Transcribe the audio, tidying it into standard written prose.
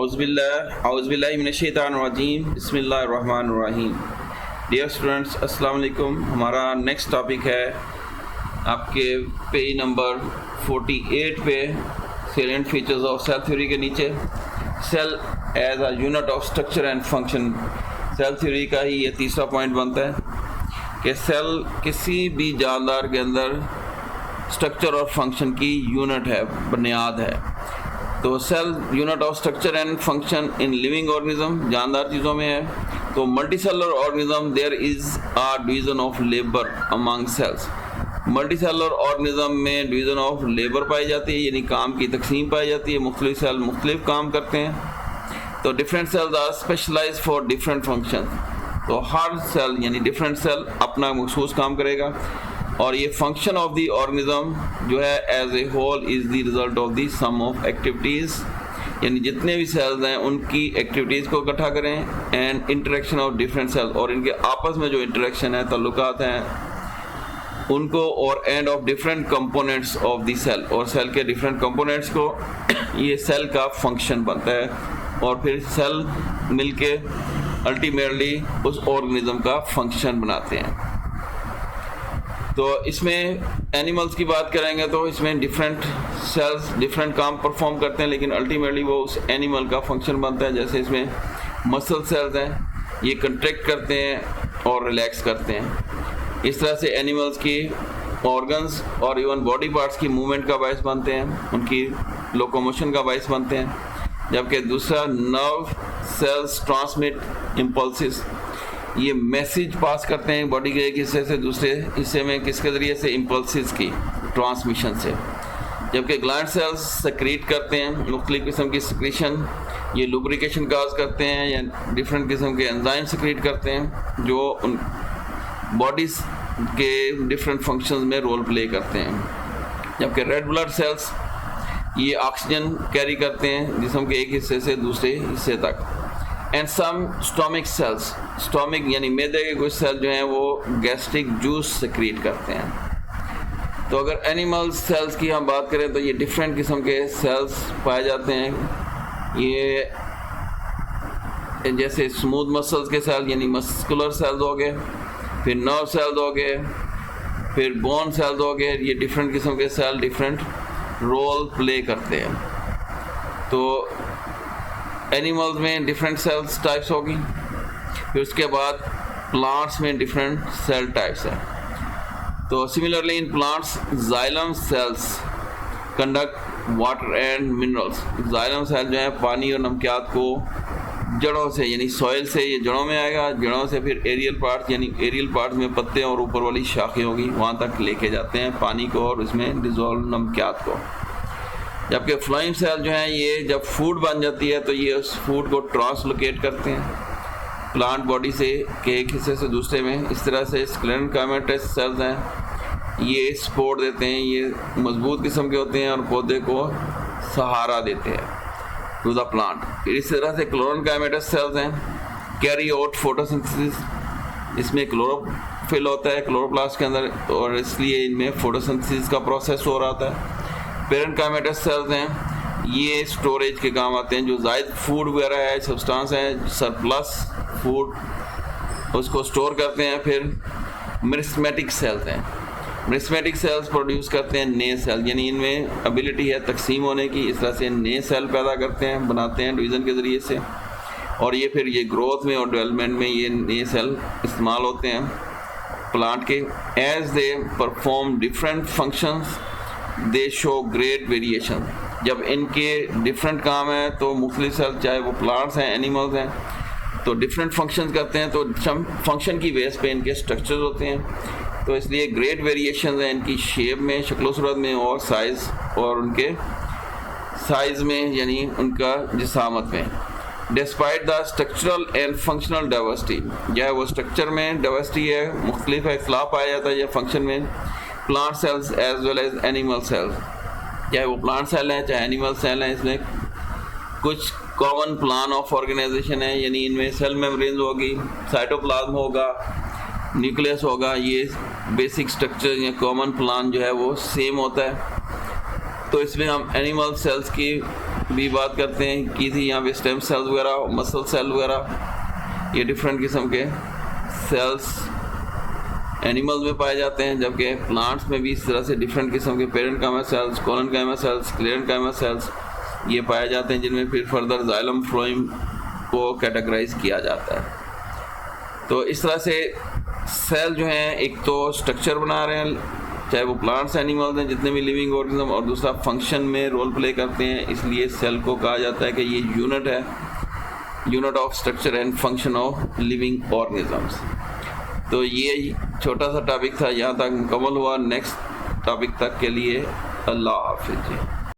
औज़ुबिल्लाहिमिनश्शैतानिर्रजीम बिस्मिल्लाहिर्रहमानिर्रहीम। Dear students, अस्सलाम वालेकुम। हमारा नेक्स्ट टॉपिक है आपके पेज नंबर 48 पे salient features of cell theory के नीचे cell as a unit of structure and function. Cell theory का ही ये तीसरा पॉइंट बनता है कि सेल किसी भी जानदार के अंदर स्ट्रक्चर और फंक्शन की यूनिट है, बुनियाद है। तो cell unit of structure and function in living organism जानदार चीज़ों में है। तो multicellular organism there is a division of labour among cells. Multicellular organism में डिवीजन ऑफ लेबर पाई जाती है, यानी काम की तकसीम पाई जाती है। मुख्तलिफ सेल मुख्तलिफ काम करते हैं। तो different cells are specialise for different function. तो हर सेल यानी डिफरेंट सेल अपना मखसूस काम करेगा और ये फंक्शन ऑफ द ऑर्गेनिज्म जो है as a whole is the result of the sum of activities, यानी जितने भी सेल्स हैं उनकी एक्टिविटीज़ को इकट्ठा करें and interaction of different cells, और इनके आपस में जो इंटरेक्शन है, ताल्लुकात हैं उनको, और and of different components of the cell, और सेल के डिफरेंट कंपोनेंट्स को ये सेल का फंक्शन बनता है। और फिर सेल मिलके अल्टीमेटली उस ऑर्गेनिज्म का फंक्शन बनाते हैं। तो इसमें एनिमल्स की बात करेंगे तो इसमें डिफरेंट सेल्स डिफरेंट काम परफॉर्म करते हैं, लेकिन अल्टीमेटली वो उस एनिमल का फंक्शन बनता है। जैसे इसमें मसल सेल्स हैं, ये कंट्रैक्ट करते हैं और रिलैक्स करते हैं। इस तरह से एनिमल्स की ऑर्गन्स और इवन बॉडी पार्ट्स की मूवमेंट का बायस बनते हैं, उनकी लोकोमोशन का बायस बनते हैं। जबकि दूसरा नर्व सेल्स ट्रांसमिट इम्पल्सिस, ये मैसेज पास करते हैं बॉडी के एक हिस्से से दूसरे हिस्से में, किसके ज़रिए से? इम्पल्सिस की ट्रांसमिशन से। जबकि ग्लैंड सेल्स सेक्रीट करते हैं मुख्तलिफ किस्म की सिक्रीशन, ये लुब्रिकेशन काज करते हैं या डिफरेंट किस्म के एंजाइम सेक्रीट करते हैं जो उन बॉडीज़ के डिफरेंट फंक्शंस में रोल प्ले करते हैं। जबकि रेड ब्लड सेल्स ये ऑक्सीजन कैरी करते हैं जिस्म के एक हिस्से से दूसरे हिस्से तक। And some stomach cells, stomach यानी मैदे के कुछ सेल जो हैं वो गैस्ट्रिक जूस सेक्रीट करते हैं। तो अगर एनिमल सेल्स की हम बात करें तो ये डिफरेंट किस्म के सेल्स पाए जाते हैं। ये जैसे स्मूथ मसल्स के सेल यानी मस्कुलर सेल्स हो गए, फिर नर्व सेल्स हो गए, फिर बोन सेल्स हो गए। ये डिफरेंट किस्म के सेल डिफरेंट रोल प्ले करते हैं। तो एनिमल्स में डिफरेंट सेल्स टाइप्स होगी। फिर उसके बाद प्लांट्स में डिफरेंट सेल टाइप्स हैं। तो similarly in plants xylem cells conduct water and minerals. Xylem cell जो है पानी और नमकियात को जड़ों से यानी सॉइल से ये जड़ों में आएगा, जड़ों से फिर एरियल पार्ट यानी एरियल पार्ट में पत्ते और ऊपर वाली शाखें होगी, वहाँ तक लेके जाते हैं पानी को और उसमें डिजोल्व नमकियात को। जबकि फ्लोइम सेल जो हैं ये जब फूड बन जाती है तो ये उस फूड को ट्रांसलोकेट करते हैं प्लांट बॉडी से के एक हिस्से से दूसरे में। इस तरह से स्क्लेरेनकाइमेटस सेल्स हैं, ये सपोर्ट देते हैं, ये मजबूत किस्म के होते हैं और पौधे को सहारा देते हैं टू द प्लांट। फिर इस तरह से क्लोरोनकाइमेटस सेल्स हैं, कैरी आउट फोटोसिंथेसिस, इसमें क्लोरोफिल होता है क्लोरोप्लास्ट के अंदर और इसलिए इनमें फोटोसिंथेसिस का प्रोसेस हो रहा था। पेरेंकाइमेटस सेल्स हैं, ये स्टोरेज के काम आते हैं, जो जायद फूड वगैरह है, सब्सटेंस है, सरप्लस फूड उसको स्टोर करते हैं। फिर मेरिस्टेमेटिक सेल्स हैं, मेरिस्टेमेटिक सेल्स प्रोड्यूस करते हैं नए सेल, यानी इनमें एबिलिटी है तकसीम होने की। इस तरह से नए सेल पैदा करते हैं, बनाते हैं डिवीज़न के ज़रिए से, और ये फिर ये ग्रोथ में और डेवलपमेंट में ये नए सेल इस्तेमाल होते हैं प्लांट के। As they perform different functions they show great variation. जब इनके डिफरेंट काम है तो मुख्तलिफ सेल, चाहे वो प्लांट्स हैं एनिमल्स हैं, तो डिफरेंट फंक्शंस करते हैं, तो फंक्शन की बेस पे इनके स्ट्रक्चर्स होते हैं। तो इसलिए ग्रेट वेरिएशन हैं इनकी शेप में, शक्ल सूरत में और साइज़, और उनके साइज़ में यानी उनका जिसामत में। Despite the structural and functional diversity, चाहे वो स्ट्रक्चर में डाइवर्सिटी है, मुख्तलिफ इख्तलाफ पाया जाता है या फंक्शन में, plant cells as well as animal cells, चाहे वो प्लांट सेल हैं चाहे एनिमल सेल हैं, इसमें कुछ कॉमन प्लान ऑफ ऑर्गेनाइजेशन है, यानी इनमें सेल मेम्ब्रेन्स होगी, साइटोप्लाज्म होगा, न्यूक्लियस होगा, ये बेसिक स्ट्रक्चर या कॉमन प्लान जो है वो सेम होता है। तो इसमें हम एनिमल सेल्स की भी बात करते हैं की थी यहाँ पे स्टेम सेल्स वगैरह, मसल सेल वगैरह, ये डिफरेंट किस्म के सेल्स एनिमल्स में पाए जाते हैं, जबकि प्लांट्स में भी इस तरह से डिफरेंट किस्म के parenchyma cells, collenchyma cells, sclerenchyma cells ये पाए जाते हैं, जिनमें फिर फर्दर जाइलम फ्लोएम को कैटेगराइज किया जाता है। तो इस तरह से सेल जो हैं एक तो स्ट्रक्चर बना रहे हैं, चाहे वो प्लांट्स एनिमल्स हैं, जितने भी लिविंग ऑर्गेनिज्म, और दूसरा फंक्शन में रोल प्ले करते हैं। इसलिए सेल को कहा जाता है कि ये यूनिट है, unit of structure and function of living organisms. तो ये छोटा सा टॉपिक था, यहाँ तक मुकम्मल हुआ। नेक्स्ट टॉपिक तक के लिए अल्लाह हाफिज़।